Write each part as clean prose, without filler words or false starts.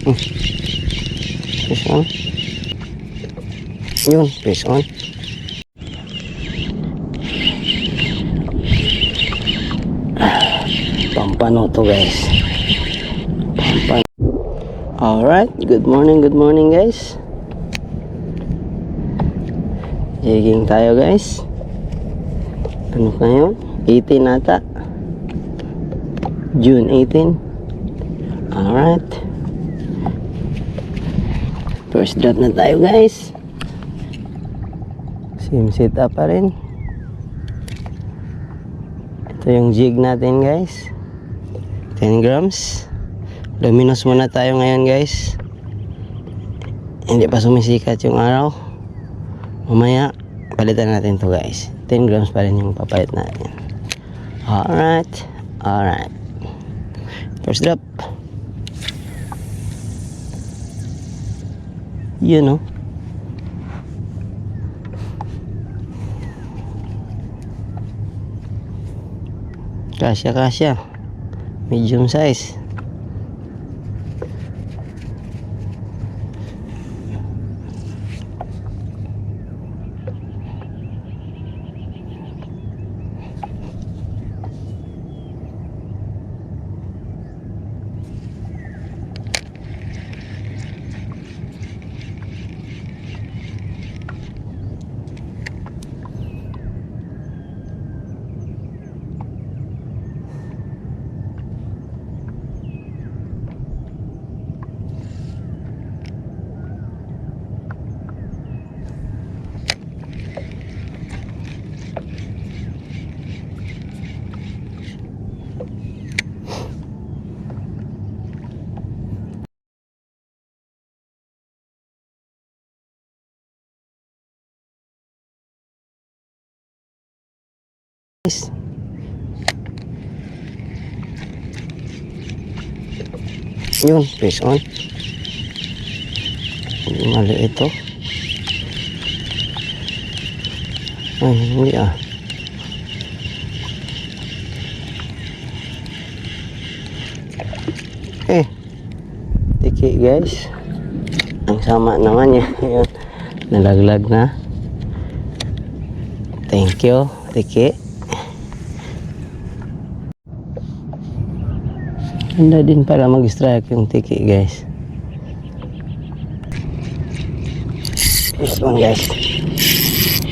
Press on. Yun, press on. Pampano to guys. Pampano. Alright, good morning guys. Jigging tayo guys. Ano ngayon? 18 ata. June 18. Alright. First drop na tayo guys. Same setup pa rin. Ito yung jig natin guys. 10 grams. Luminous muna tayo ngayon guys. Hindi pa sumisikat yung araw. Mamaya palitan natin to guys. 10 grams pa rin yung papalit natin. Alright. Alright. First drop. You know. Kasya. Medium size. Yun, press on. Hindi mali ito. Ay, hindi ah. Tiki guys. Ang sama naman yan. Yun. Nalaglag na. Thank you, tiki. Handa din para mag-strike yung tiki guys. This one guys.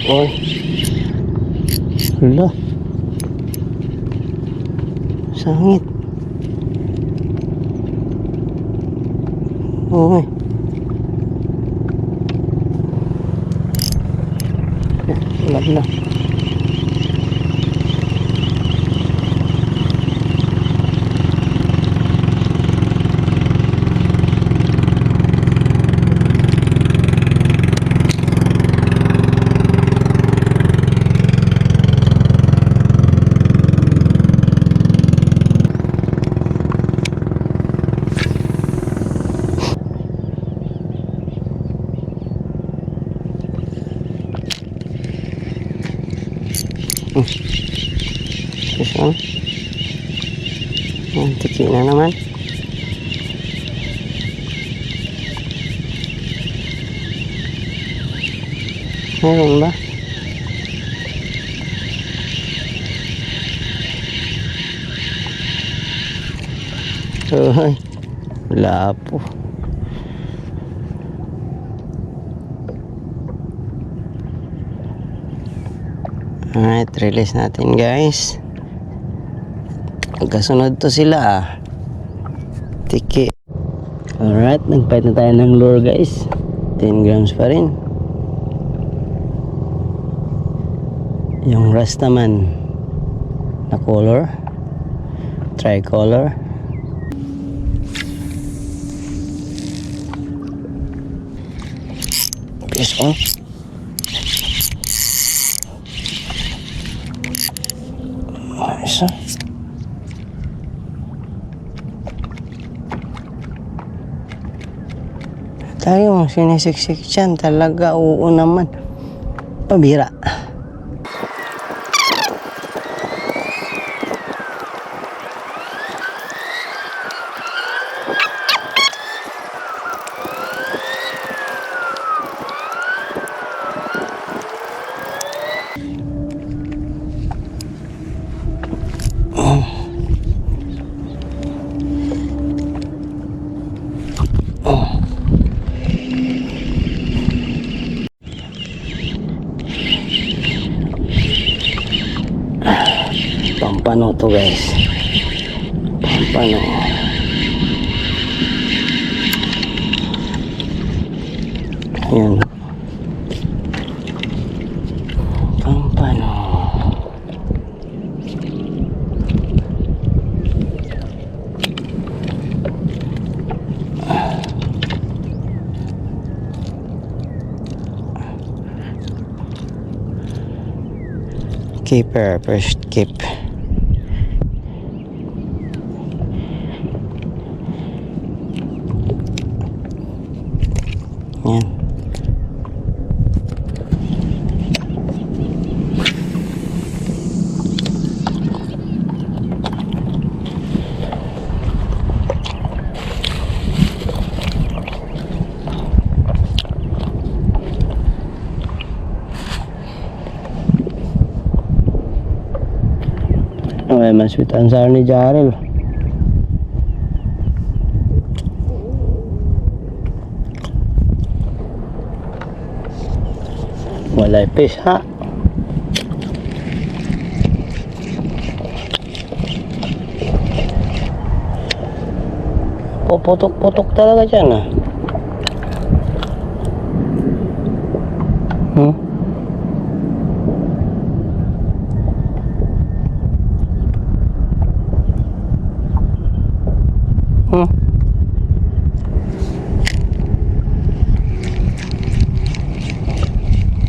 Oh. Hala. Sangit. Oh. Hala. Isang tiki na naman. Meron ba? Ay, wala po. Alright, release natin guys. Magkasunod to sila ah. Tiki. Alright, nagpahit na tayo ng lure guys. 10 grams pa rin. Yung Rastaman na color. Tricolor. Press on. Isa. Tayo mong sinisiksik dyan. Talaga, oo naman. Pabira. Pampano to guys. Pampano. Ayan. Pampano. Keeper, first keep. Yan. Okay, mas sweet and sour ni Jarel. Walay fish ha. Puputok-putok talaga dyan ah.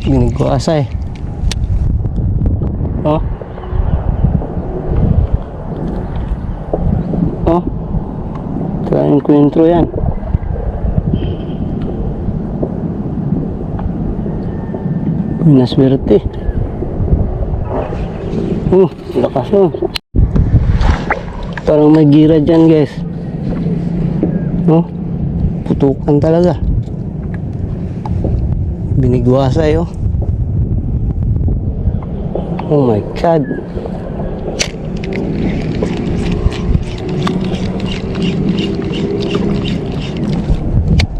Binigwasay. Oh. Oh. Tayong kwentro yan. Naswerte. Lakas mo. Parang may gira dyan guys. Oh. Putukan talaga. Binigwasay oh. Oh my God.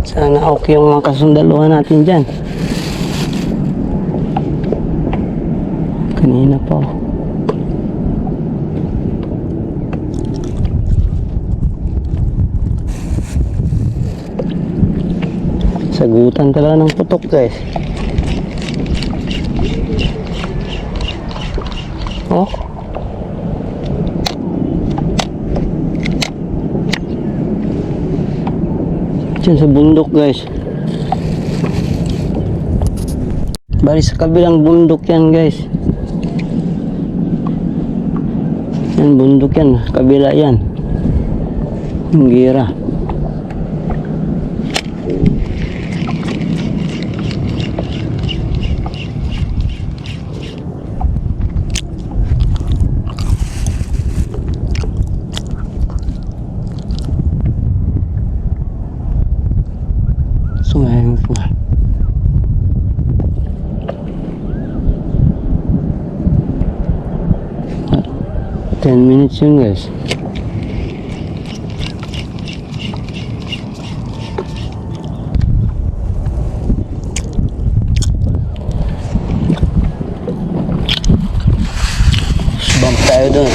Sana okay yung mga kasundaluhan natin dyan. Kanina pa oh. Sagutan talaga ng putok guys. Oh. Diyan sa bundok guys. Bali sa kabilang bundok yan guys. Yan bundok yan. Kabila yan. Ang gira. Sumayin po. 10 minutes yun guys. Bump tayo dun.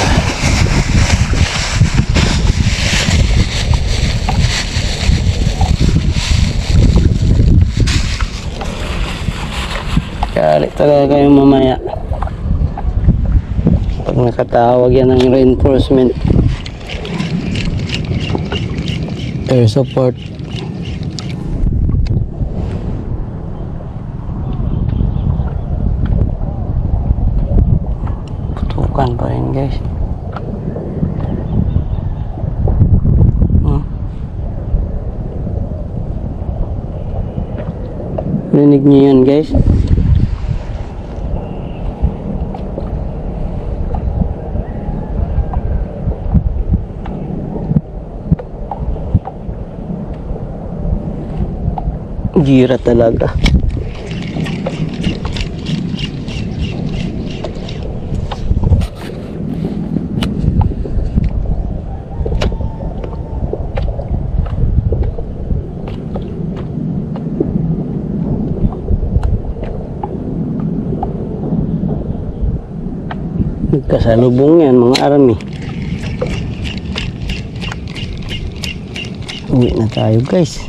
Kali talaga kayo mamaya pag nakatawag yan ng reinforcement, air support. Putukan pa rin guys. Rinig niyo yan guys. Gira talaga. Kasalubong yan mga army. Uwi na tayo guys.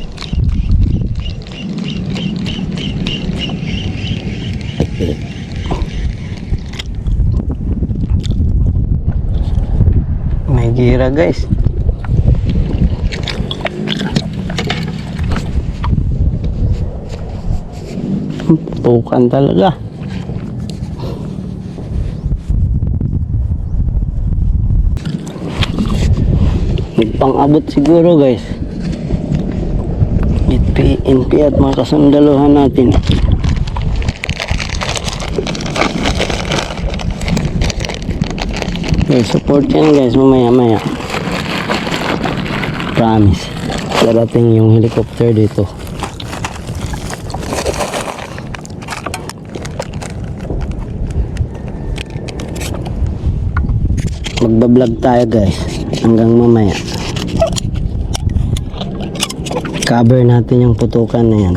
May gira guys. Putukan talaga. Pang-abot siguro guys. NP at mga kasundaluhan natin. Okay, support yan guys mamaya. Promise. Darating yung helicopter dito. Magbablog tayo guys hanggang mamaya. Cover natin yung putukan na yan.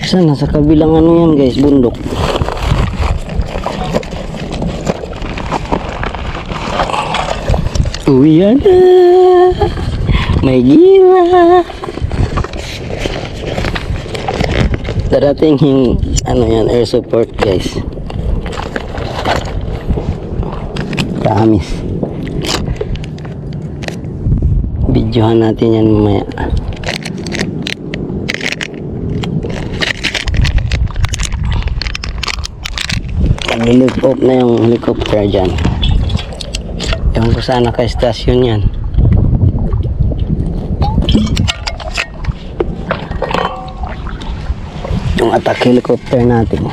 Sana sa kabilang ano yan guys, bundok. Uwi yan na. May gira. Darating yung ano yan, air support guys. Promise. Videohan natin yan mamaya. Mag-lift off na yung helicopter dyan. Ewan ko saan naka-stasyon yan. Yung attack helicopter natin.